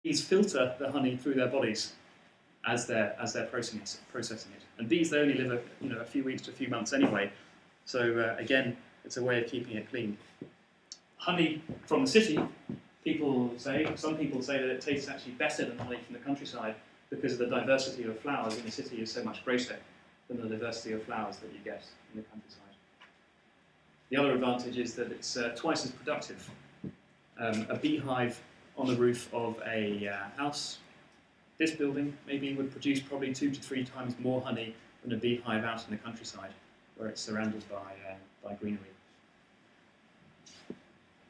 Bees filter the honey through their bodies as they're processing it. And bees, they only live a few weeks to a few months anyway. So again, it's a way of keeping it clean. Honey from the city, some people say that it tastes actually better than honey from the countryside because the diversity of flowers in the city is so much greater than the diversity of flowers that you get in the countryside. The other advantage is that it's twice as productive. A beehive on the roof of a house, this building maybe would produce probably 2 to 3 times more honey than a beehive out in the countryside, where it's surrounded by greenery.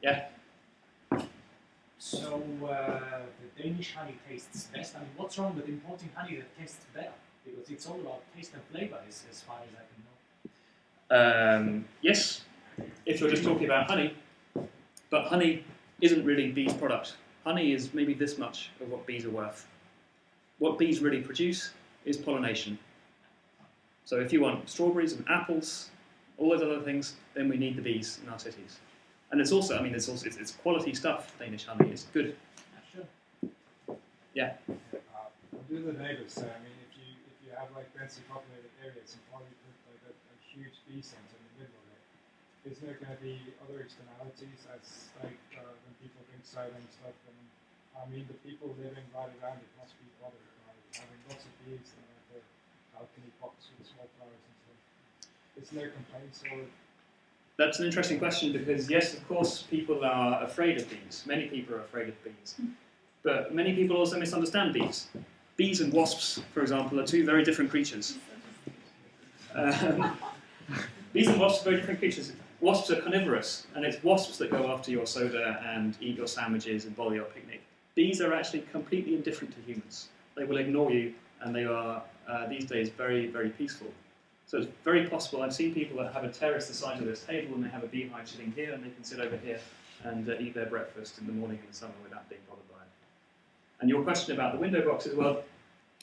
Yeah? So the Danish honey tastes best. I mean, what's wrong with importing honey that tastes better? Because it's all about taste and flavor, as far as I can know. Yes, if you're just talking about honey, but honey isn't really bees' product. Honey is maybe this much of what bees are worth. What bees really produce is pollination. So if you want strawberries and apples, all those other things, then we need the bees in our cities. And it's also, it's quality stuff, Danish honey. It's good. Sure. Yeah. What do the neighbors say? I mean, if you have like densely populated areas and probably put like a huge bee center in the middle of it, is there going to be other externalities as like when people drink cider and stuff? And I mean, the people living right around it must be bothered by having lots of bees and like the balcony pots with small flowers and stuff. Is there complaints or? That's an interesting question because, yes, of course, people are afraid of bees. Many people are afraid of bees. But many people also misunderstand bees. Bees and wasps, for example, are 2 very different creatures. Bees and wasps are very different creatures. Wasps are carnivorous, and it's wasps that go after your soda and eat your sandwiches and bother your picnic. Bees are actually completely indifferent to humans. They will ignore you, and they are, these days, very, very peaceful. So it's very possible. I've seen people that have a terrace the size of this table, and they have a beehive sitting here, and they can sit over here and eat their breakfast in the morning in the summer without being bothered by it. And your question about the window boxes, well,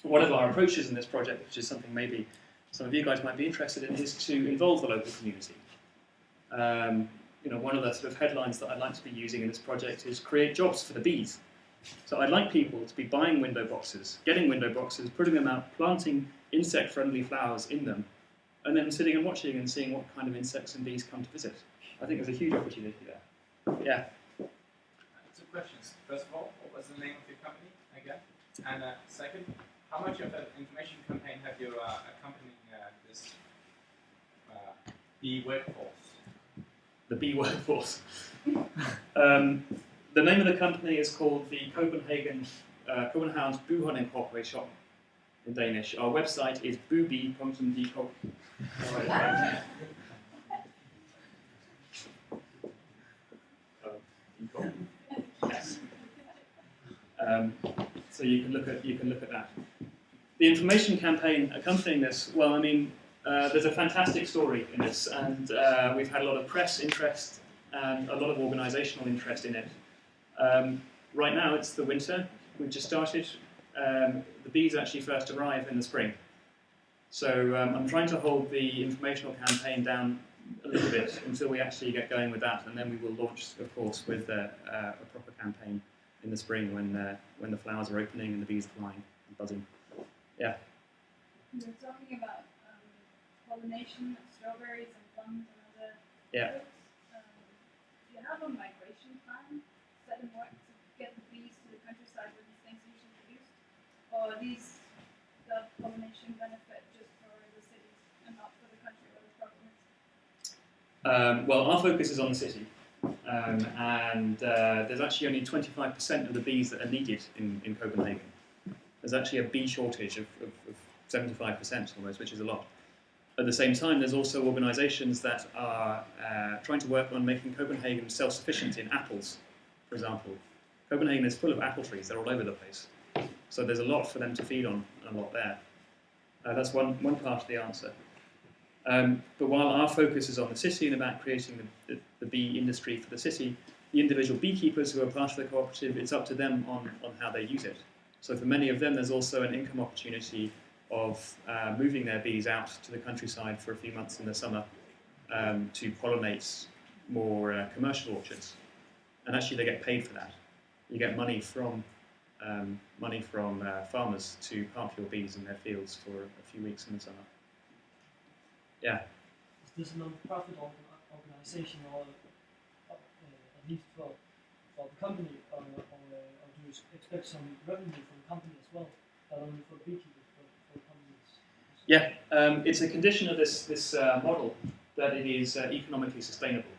one of our approaches in this project, which is something maybe some of you guys might be interested in, is to involve the local community. One of the sort of headlines that I'd like to be using in this project is create jobs for the bees. So I'd like people to be buying window boxes, getting window boxes, putting them out, planting insect-friendly flowers in them, and then sitting and watching and seeing what kind of insects and bees come to visit. I think there's a huge opportunity there. Yeah? 2 questions. First of all, what was the name of your company again? And second, how much of an information campaign have you accompanying this bee workforce? The bee workforce. The name of the company is called the Copenhagen's Buhånden Corporation in Danish. Our website is bubi.dk. Yes. So you can look at that. The information campaign accompanying this. Well, I mean, there's a fantastic story in this, and we've had a lot of press interest and a lot of organisational interest in it. Right now, it's the winter. We've just started. The bees actually first arrive in the spring. So I'm trying to hold the informational campaign down a little bit until we actually get going with that, and then we will launch, of course, with a proper campaign in the spring when the flowers are opening and the bees are flying and buzzing. Yeah. You're talking about pollination of strawberries and plums and other fruits. Do you have a migration plan set in work to get the bees to the countryside where these things are usually produced? Or are these the pollination benefit just for the cities and not for the country where the problem is? Well, our focus is on the city. And there's actually only 25% of the bees that are needed in Copenhagen. There's actually a bee shortage of 75% almost, which is a lot. At the same time, there's also organisations that are trying to work on making Copenhagen self-sufficient in apples, for example. Copenhagen is full of apple trees, they're all over the place. So there's a lot for them to feed on, and a lot there. That's one part of the answer. But while our focus is on the city and about creating the bee industry for the city, the individual beekeepers who are part of the cooperative, it's up to them on how they use it. So for many of them, there's also an income opportunity of moving their bees out to the countryside for a few months in the summer to pollinate more commercial orchards. And actually they get paid for that. You get money from money from farmers to park your bees in their fields for a few weeks in the summer. Yeah. Is this a non-profit organization, or at least for the company, or do you expect some revenue from the company as well, not only for the beekeepers but for companies? Yeah, it's a condition of this model that it is economically sustainable.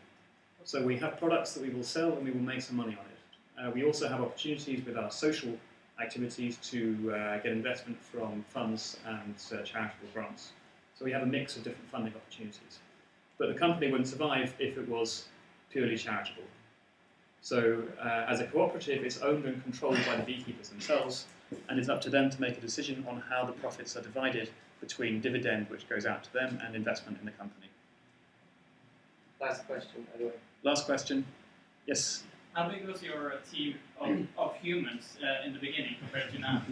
So we have products that we will sell and we will make some money on it. We also have opportunities with our social activities to get investment from funds and charitable grants. So we have a mix of different funding opportunities. But the company wouldn't survive if it was purely charitable. So as a cooperative, it's owned and controlled by the beekeepers themselves, and it's up to them to make a decision on how the profits are divided between dividend, which goes out to them, and investment in the company. Last question, anyway. Last question. Yes? How big was your team of humans in the beginning compared to now?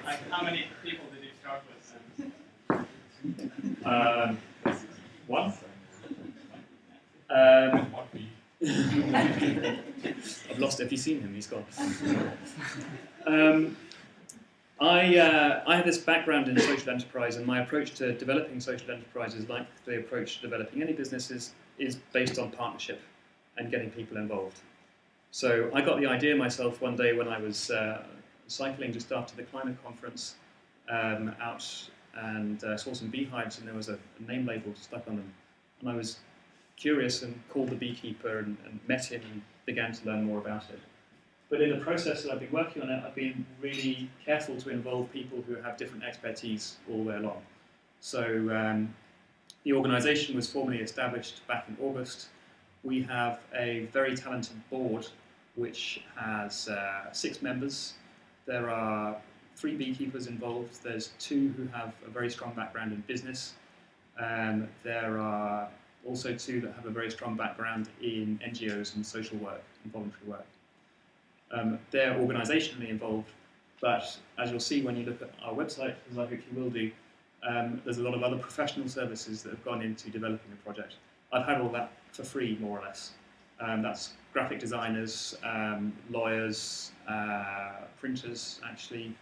Like, how many people did you start with? One. I've lost. Have you seen him? He's gone. I have this background in social enterprise, and my approach to developing social enterprises, like the approach to developing any businesses, is based on partnership and getting people involved. So I got the idea myself one day when I was cycling just after the climate conference out and saw some beehives, and there was a name label stuck on them. And I was curious and called the beekeeper and met him and began to learn more about it. But in the process that I've been working on it, I've been really careful to involve people who have different expertise all the way along. So the organisation was formally established back in August. We have a very talented board which has 6 members. There are 3 beekeepers involved. There's 2 who have a very strong background in business. There are also 2 that have a very strong background in NGOs and social work and voluntary work. They're organisationally involved, but as you'll see when you look at our website, as I hope you will do, there's a lot of other professional services that have gone into developing the project. I've had all that for free, more or less. That's graphic designers, lawyers, printers, actually,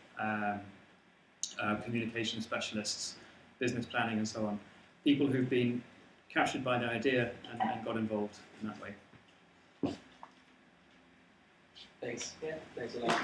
communication specialists, business planning, and so on. People who've been captured by the idea and got involved in that way. Thanks. Yeah, thanks a lot.